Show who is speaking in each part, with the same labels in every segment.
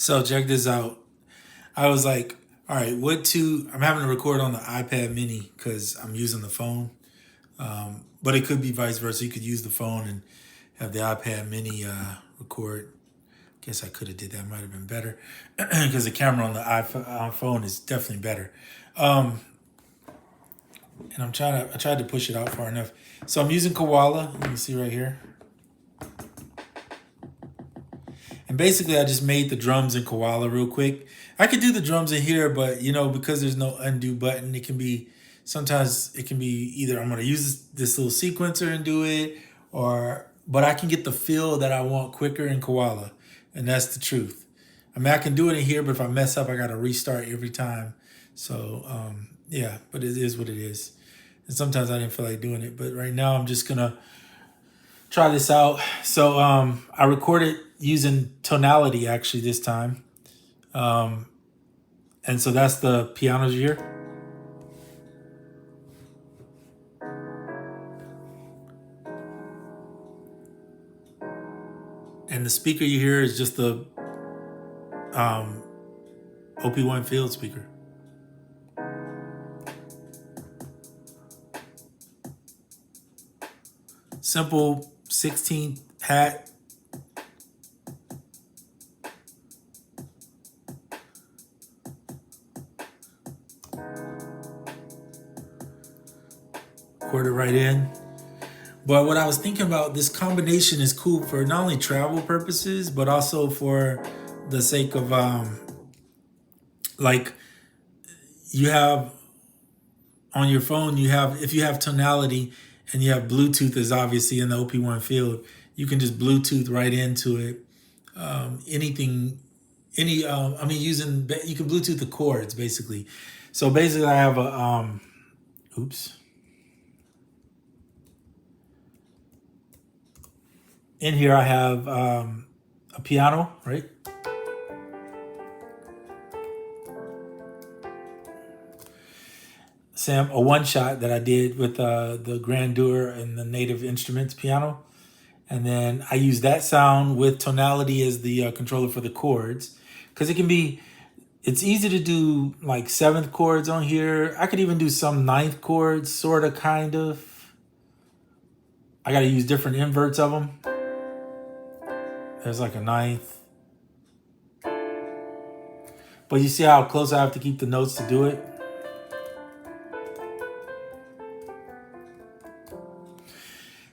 Speaker 1: So check this out. I was like, all right, I'm having to record on the iPad mini because I'm using the phone. But it could be vice versa. You could use the phone and have the iPad mini record. Guess I could have did that. Might have been better because the camera on the iPhone is definitely better. Um, and I tried to push it out far enough. So I'm using Koala. You can see right here. And basically, I just made the drums in Koala real quick. I could do the drums in here, but because there's no undo button, sometimes it can be either I'm going to use this little sequencer and do it, but I can get the feel that I want quicker in Koala. And that's the truth. I mean, I can do it in here, but if I mess up, I got to restart every time. So, yeah, but it is what it is. And sometimes I didn't feel like doing it, but right now I'm just going to try this out. So I recorded using Tonality actually this time. And so that's the pianos you hear. And the speaker you hear is just the OP-1 field speaker. Simple 16th hat. Record it right in. But what I was thinking about, this combination is cool for not only travel purposes, but also for the sake of like you have on your phone, if you have Tonality and you have Bluetooth is obviously in the OP-1 field, you can just Bluetooth right into it. You can Bluetooth the chords basically. So basically I have a, in here I have a piano, right? A one shot that I did with the Grandeur and the Native Instruments piano. And then I use that sound with Tonality as the controller for the chords. Because it's easy to do like seventh chords on here. I could even do some ninth chords, sort of, kind of. I got to use different inverts of them. There's like a ninth. But you see how close I have to keep the notes to do it?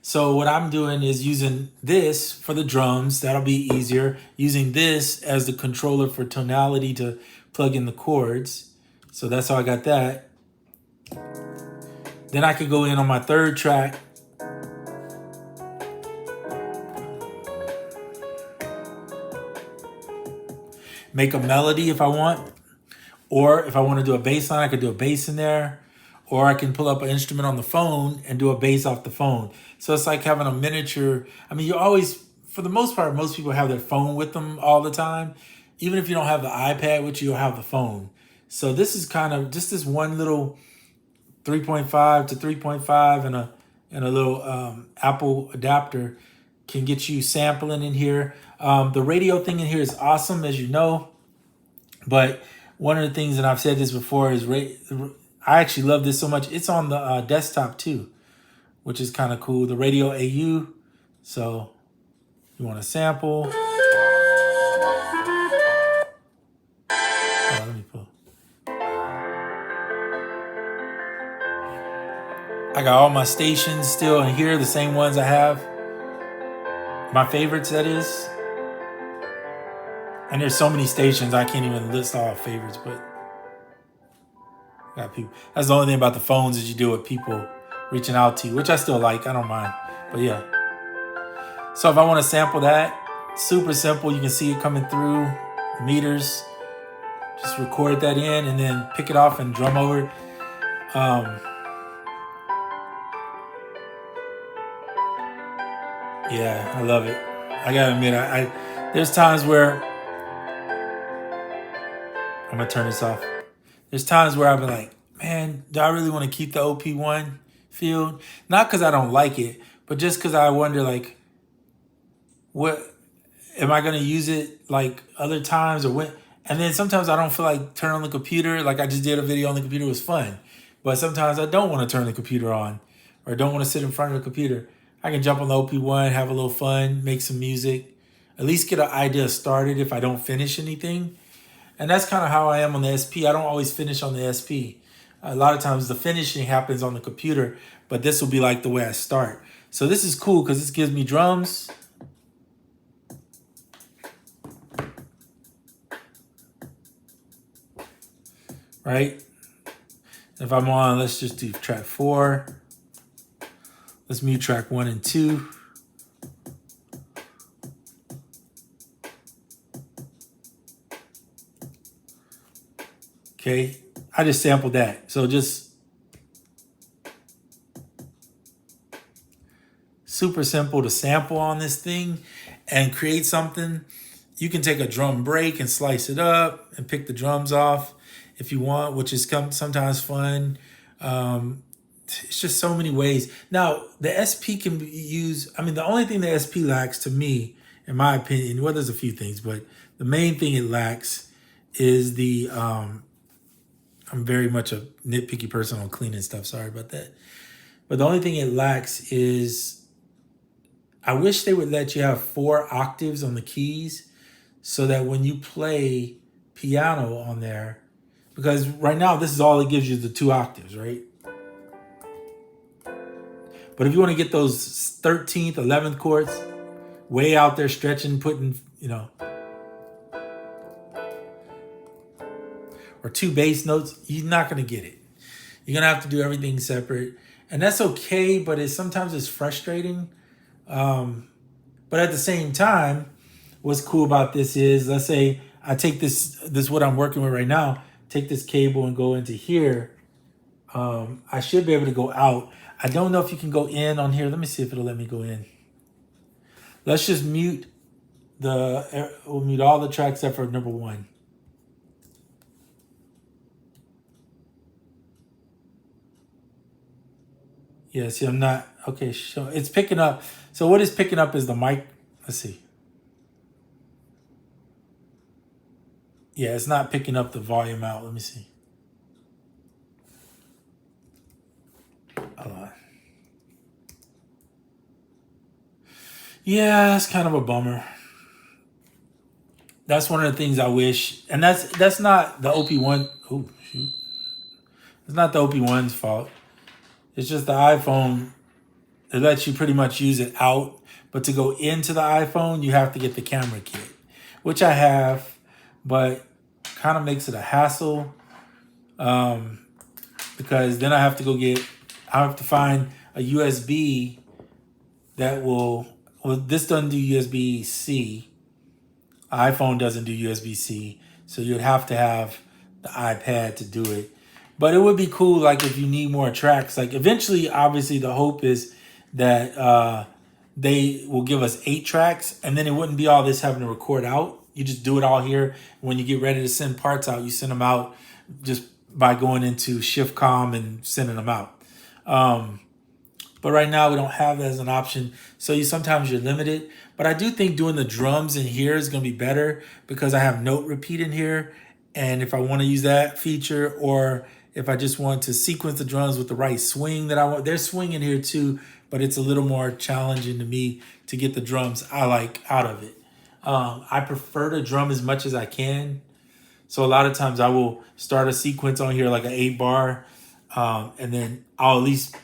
Speaker 1: So what I'm doing is using this for the drums. That'll be easier. Using this as the controller for Tonality to plug in the chords. So that's how I got that. Then I could go in on my third track. Make a melody if I want. Or if I want to do a bass line, I could do a bass in there. Or I can pull up an instrument on the phone and do a bass off the phone. So it's like having a miniature. I mean, for the most part, most people have their phone with them all the time. Even if you don't have the iPad with you, you'll have the phone. So this is kind of just this one little 3.5 to 3.5 and a little Apple adapter can get you sampling in here. The radio thing in here is awesome, as you know. But one of the things, and I've said this before, is I actually love this so much. It's on the desktop too, which is kind of cool. The Radio AU. So you want to sample. Let me pull. I got all my stations still in here, the same ones I have. My favorites, that is. And there's so many stations, I can't even list all favorites, but got people. That's the only thing about the phones is you deal with people reaching out to you, which I still like. I don't mind. But yeah. So if I want to sample that, super simple. You can see it coming through the meters. Just record that in and then pick it off and drum over it. Yeah, I love it. I gotta admit, there's times where I'm gonna turn this off. There's times where I've been like, man, do I really want to keep the OP-1 field? Not because I don't like it, but just because I wonder, like, what am I going to use it like other times or when? And then sometimes I don't feel like turning on the computer. Like I just did a video on the computer, it was fun. But sometimes I don't want to turn the computer on or don't want to sit in front of the computer. I can jump on the OP-1, have a little fun, make some music, at least get an idea started if I don't finish anything. And that's kind of how I am on the SP. I don't always finish on the SP. A lot of times the finishing happens on the computer, but this will be like the way I start. So this is cool because this gives me drums. Right? If I'm on, let's just do track 4. Let's mute track 1 and 2. Okay, I just sampled that. So just super simple to sample on this thing and create something. You can take a drum break and slice it up and pick the drums off if you want, which is sometimes fun. It's just so many ways. Now, the SP can be used. I mean, the only thing the SP lacks to me, in my opinion, well, there's a few things, but the main thing it lacks is the, I'm very much a nitpicky person on cleaning stuff. Sorry about that. But the only thing it lacks is, I wish they would let you have 4 octaves on the keys so that when you play piano on there, because right now this is all it gives you, the 2 octaves, right? But if you want to get those 13th, 11th chords way out there stretching, putting, you know, or 2 bass notes, you're not going to get it. You're going to have to do everything separate. And that's okay, but sometimes it's frustrating. But at the same time, what's cool about this is, let's say I take this what I'm working with right now, take this cable and go into here. I should be able to go out. I don't know if you can go in on here. Let me see if it'll let me go in. Let's just mute we'll mute all the tracks except for number 1. Yeah, see, I'm not, okay, so it's picking up. So what is picking up is the mic. Let's see. Yeah, it's not picking up the volume out. Let me see. Hold on. Yeah, that's kind of a bummer. That's one of the things I wish, and that's not the OP-1. Oh, shoot. It's not the OP-1's fault. It's just the iPhone. It lets you pretty much use it out, but to go into the iPhone, you have to get the camera kit, which I have, but kind of makes it a hassle because then I have to find a USB that well, this doesn't do USB-C. iPhone doesn't do USB-C, so you'd have to have the iPad to do it. But it would be cool, like if you need more tracks. Like eventually, obviously, the hope is that they will give us 8 tracks, and then it wouldn't be all this having to record out. You just do it all here. When you get ready to send parts out, you send them out just by going into Shift-Com and sending them out. But right now we don't have that as an option. So sometimes you're limited. But I do think doing the drums in here is going to be better because I have note repeat in here. And if I want to use that feature, or if I just want to sequence the drums with the right swing that I want, there's swing in here too, but it's a little more challenging to me to get the drums I like out of it. I prefer to drum as much as I can. So a lot of times I will start a sequence on here like an 8-bar, and then I'll at least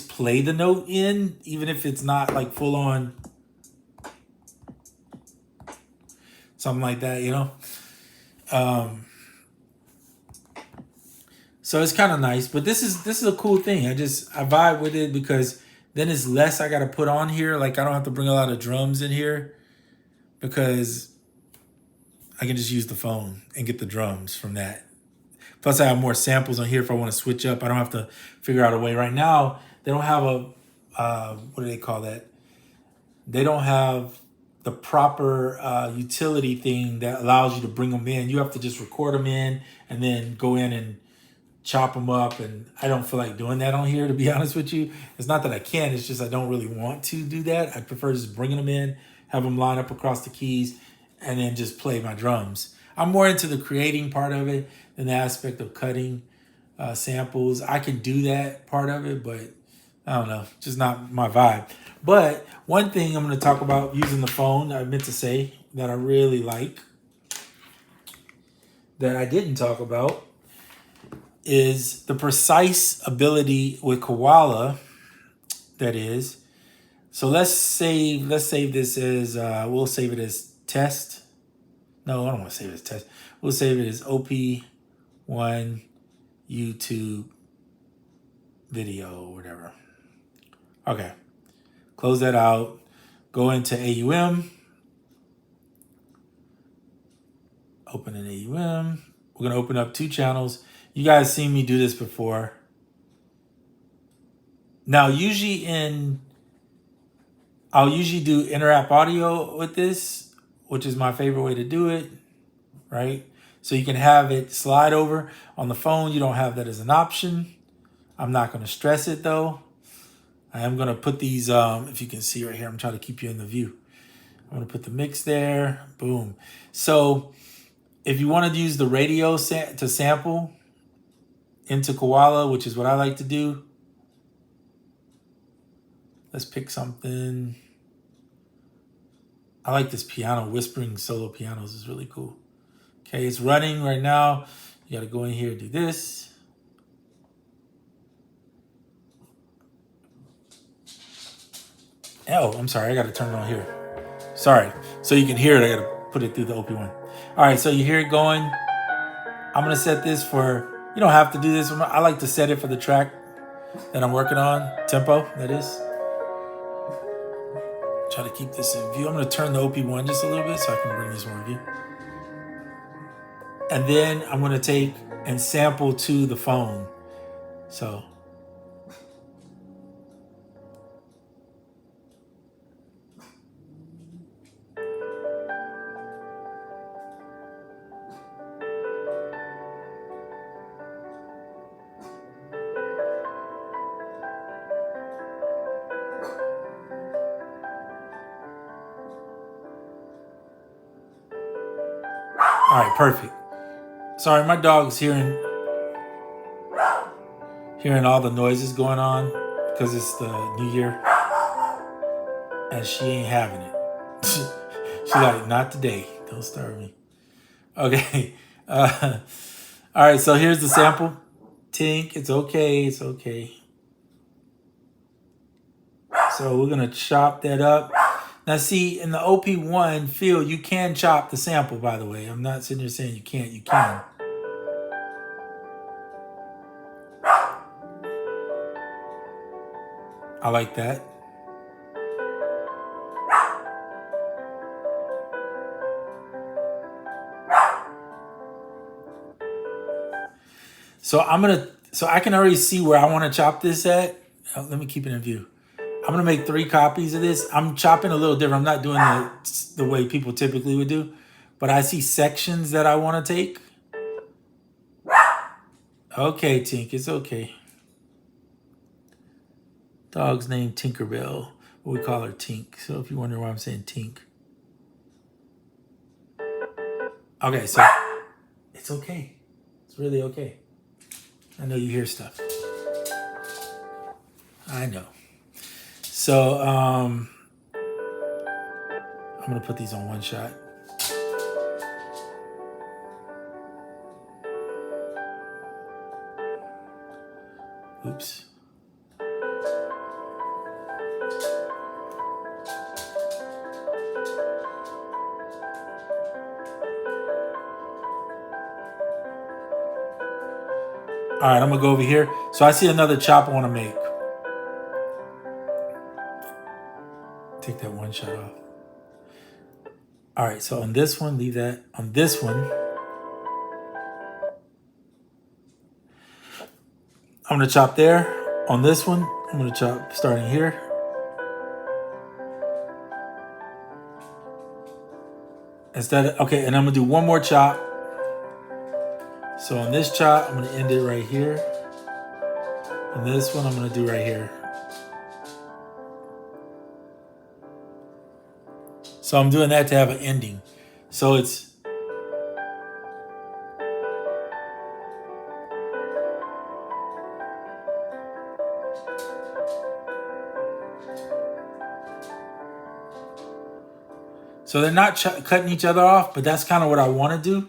Speaker 1: play the note in, even if it's not like full on something like that, you know? So it's kind of nice, but this is a cool thing. I vibe with it because then it's less I got to put on here. Like I don't have to bring a lot of drums in here because I can just use the phone and get the drums from that. Plus I have more samples on here if I want to switch up. I don't have to figure out a way. Right now, they don't have what do they call that? They don't have the proper utility thing that allows you to bring them in. You have to just record them in and then go in and chop them up, and I don't feel like doing that on here, to be honest with you. It's not that I can't, it's just I don't really want to do that. I prefer just bringing them in, have them line up across the keys, and then just play my drums. I'm more into the creating part of it than the aspect of cutting samples. I can do that part of it, but I don't know, just not my vibe. But one thing I'm going to talk about using the phone, I meant to say, that I really like, that I didn't talk about, is the precise ability with Koala, that is. So let's save this as, we'll save it as test. No, I don't want to save it as test. We'll save it as OP-1 YouTube video or whatever. Okay, close that out. Go into AUM. Open an AUM. We're gonna open up 2 channels. You guys seen me do this before. Now, I'll usually do inter-app audio with this, which is my favorite way to do it, right? So you can have it slide over. On the phone, you don't have that as an option. I'm not gonna stress it though. I am gonna put these, if you can see right here, I'm trying to keep you in the view. I'm gonna put the mix there, boom. So if you wanted to use the radio to sample into Koala, which is what I like to do, let's pick something. I like this piano, whispering solo pianos is really cool. Okay, it's running right now. You gotta go in here and do this. Oh, I'm sorry, I gotta turn it on here. Sorry, so you can hear it, I gotta put it through the OP-1. All right, so you hear it going. I'm gonna set this for, you don't have to do this. I like to set it for the track that I'm working on, tempo, that is. Try to keep this in view. I'm gonna turn the OP-1 just a little bit so I can bring this more in view. And then I'm gonna take and sample to the phone. So. All right, perfect. Sorry, my dog's hearing all the noises going on because it's the New Year, and she ain't having it. She's like, not today. Don't start me. Okay. All right, so here's the sample. Tink, it's okay. It's okay. So we're going to chop that up. Now, see, in the OP-1 field, you can chop the sample, by the way. I'm not sitting here saying you can't. You can. I like that. So I can already see where I want to chop this at. Let me keep it in view. I'm going to make 3 copies of this. I'm chopping a little different. I'm not doing the way people typically would do, but I see sections that I want to take. Okay, Tink, it's okay. Dog's name Tinkerbell. We call her Tink. So if you wonder why I'm saying Tink. Okay, so it's okay. It's really okay. I know you hear stuff. I know. So I'm gonna put these on one shot. Oops. All right, I'm gonna go over here. So I see another chop I wanna make. Take that one shot off. All right, so on this one, leave that. On this one, I'm gonna chop there. On this one, I'm gonna chop starting here. Okay, and I'm gonna do one more chop So on this chop, I'm going to end it right here. And this one I'm going to do right here. So I'm doing that to have an ending. So it's... So they're not cutting each other off, but that's kind of what I want to do.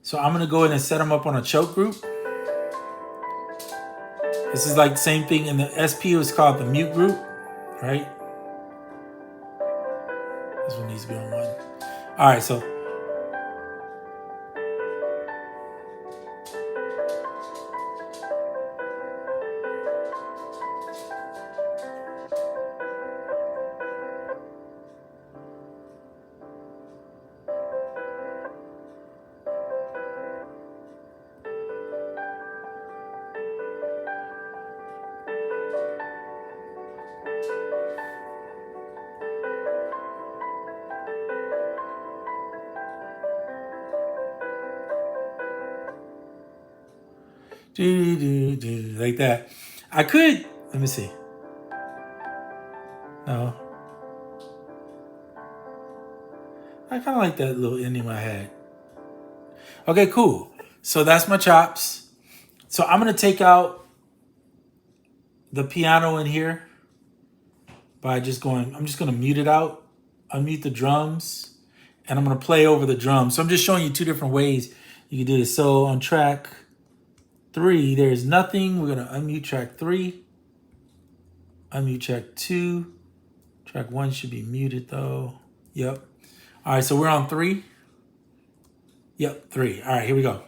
Speaker 1: So I'm going to go ahead and set them up on a choke group. This is like the same thing in the SP was called the mute group, right? This one needs to be on one. All right, so like that. I could, let me see. No. I kind of like that little ending I had. Okay, cool. So that's my chops. So I'm going to take out the piano in here by just going, I'm just going to mute it out, unmute the drums, and I'm going to play over the drums. So I'm just showing you two different ways you can do this. So on track 3, there's nothing. We're going to unmute track 3, unmute track 2. Track 1 should be muted though. Yep. All right, so we're on 3. Yep, 3. All right, here we go.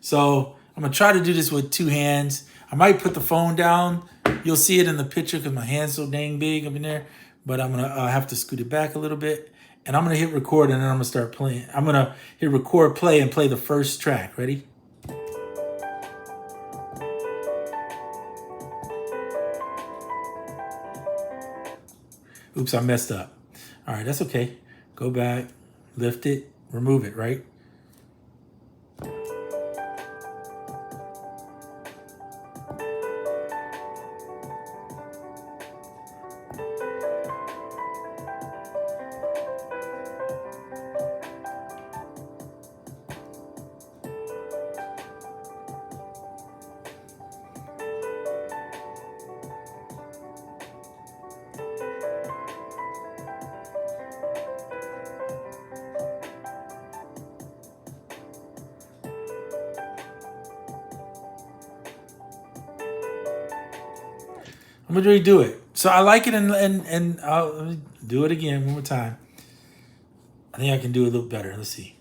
Speaker 1: So I'm going to try to do this with 2 hands. I might put the phone down. You'll see it in the picture because my hand's so dang big up in there. But I'm going to have to scoot it back a little bit. And I'm going to hit record and then I'm going to start playing. I'm going to hit record, play, and play the first track. Ready? Oops, I messed up. All right, that's okay. Go back, lift it, remove it, right? I'm gonna redo it. So I like it, and let me do it again one more time. I think I can do it a little better. Let's see.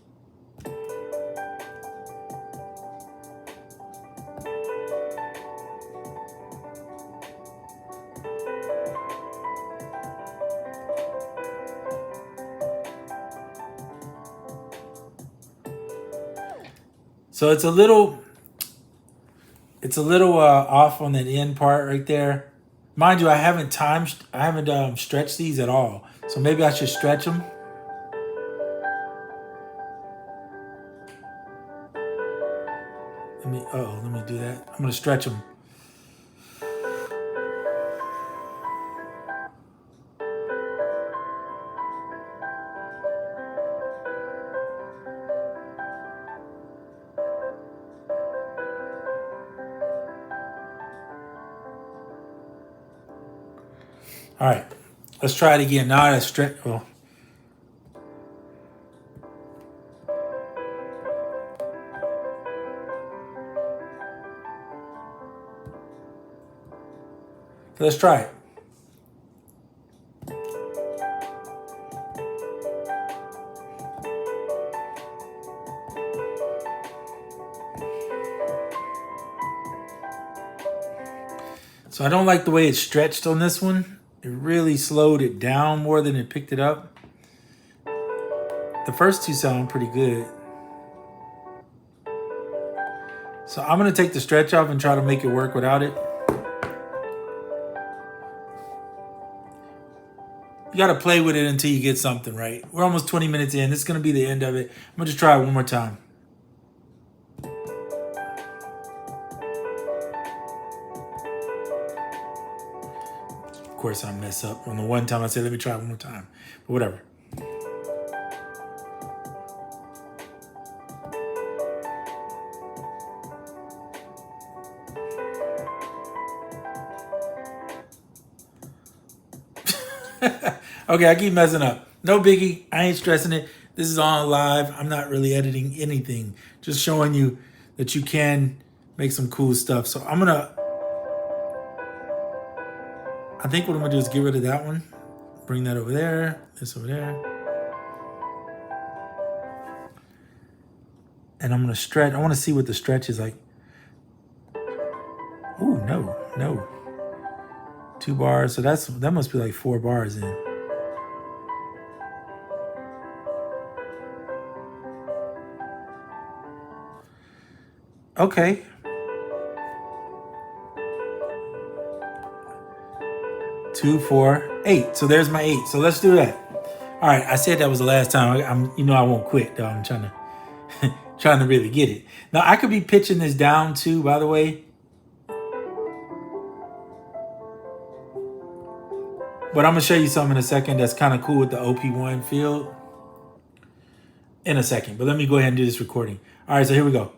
Speaker 1: So it's a little off on that end part right there. Mind you, I haven't stretched these at all. So maybe I should stretch them. Let me do that. I'm gonna stretch them. All right, let's try it again. Now I stretch. Oh. So let's try it. So I don't like the way it's stretched on this one. It really slowed it down more than it picked it up. The first two sound pretty good. So I'm gonna take the stretch off and try to make it work without it. You gotta play with it until you get something right. We're almost 20 minutes in. This is gonna be the end of it. I'm gonna just try it one more time. course, I mess up on the one time I say, let me try it one more time. But whatever. Okay, I keep messing up. No biggie. I ain't stressing it. This is on live. I'm not really editing anything. Just showing you that you can make some cool stuff. So I think what I'm gonna do is get rid of that one. Bring that over there. This over there. And I'm gonna stretch. I wanna see what the stretch is like. Ooh, no. 2 bars. So that must be like 4 bars in. Okay. Two, 4, 8. So there's my 8. So let's do that. All right. I said that was the last time. I won't quit though. I'm trying to really get it. Now I could be pitching this down too, by the way. But I'm gonna show you something in a second that's kind of cool with the OP-1 field in a second. But let me go ahead and do this recording. All right, so here we go.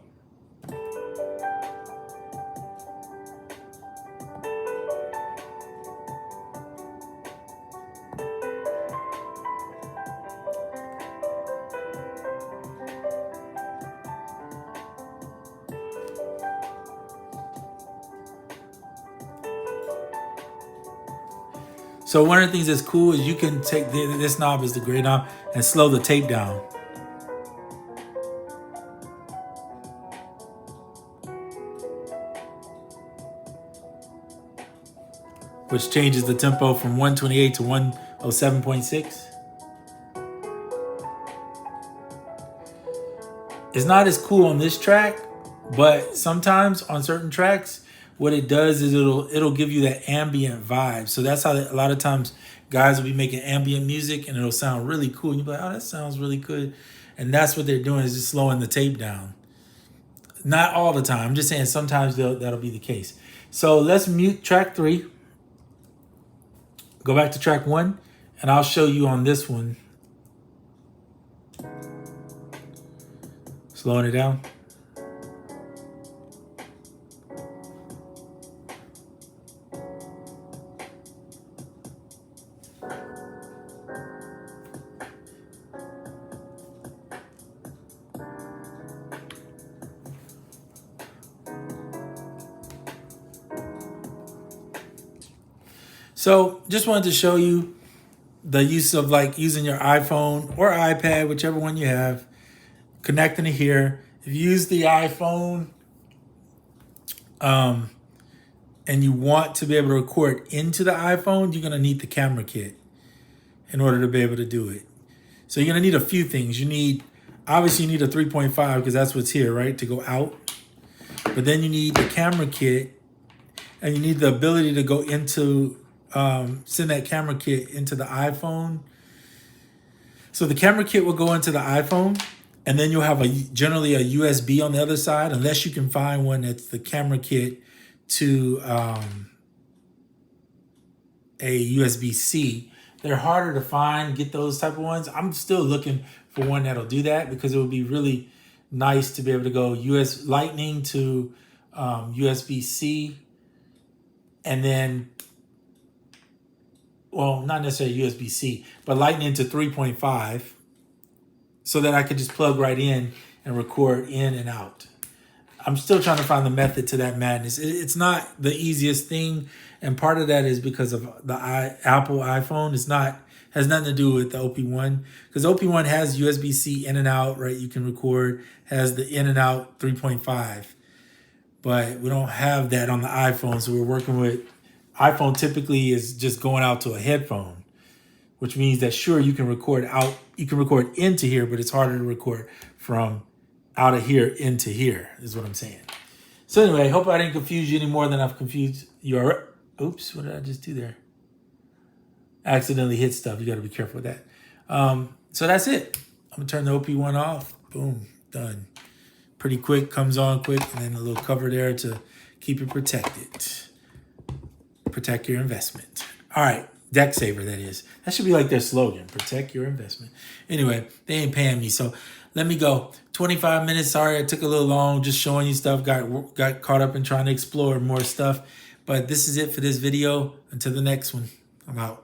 Speaker 1: So one of the things that's cool is you can take this knob is the gray knob and slow the tape down. Which changes the tempo from 128 to 107.6. It's not as cool on this track, but sometimes on certain tracks, what it does is it'll give you that ambient vibe. So that's how a lot of times guys will be making ambient music and it'll sound really cool. And you'll be like, oh, that sounds really good. And that's what they're doing, is just slowing the tape down. Not all the time. I'm just saying sometimes that'll be the case. So let's mute track 3. Go back to track 1, and I'll show you on this one. Slowing it down. So just wanted to show you the use of like using your iPhone or iPad, whichever one you have, connecting it here. If you use the iPhone and you want to be able to record into the iPhone, you're going to need the camera kit in order to be able to do it. So you're going to need a few things. Obviously you need a 3.5 because that's what's here, right, to go out. But then you need the camera kit, and you need the ability to go into send that camera kit into the iPhone. So the camera kit will go into the iPhone, and then you'll have generally a USB on the other side, unless you can find one that's the camera kit to a USB-C. They're harder to find, get those type of ones. I'm still looking for one that'll do that, because it would be really nice to be able to go Lightning to USB-C, and then, well, not necessarily USB-C, but Lightning to 3.5, so that I could just plug right in and record in and out. I'm still trying to find the method to that madness. It's not the easiest thing, and part of that is because of the Apple iPhone. Has nothing to do with the OP-1, because OP-1 has USB-C in and out, right? You can record, has the in and out 3.5, but we don't have that on the iPhone. So we're working with iPhone. Typically is just going out to a headphone, which means that sure, you can record into here, but it's harder to record from out of here into here, is what I'm saying. So anyway, I hope I didn't confuse you any more than I've confused you. Oops, what did I just do there? Accidentally hit stuff. You got to be careful with that. So that's it. I'm gonna turn the OP-1 off. Boom, done. Pretty quick, comes on quick, and then a little cover there to keep it protected. Protect your investment. All right. Deck Saver, that is. That should be like their slogan. Protect your investment. Anyway, they ain't paying me. So let me go. 25 minutes. Sorry, I took a little long just showing you stuff. Got caught up in trying to explore more stuff. But this is it for this video. Until the next one, I'm out.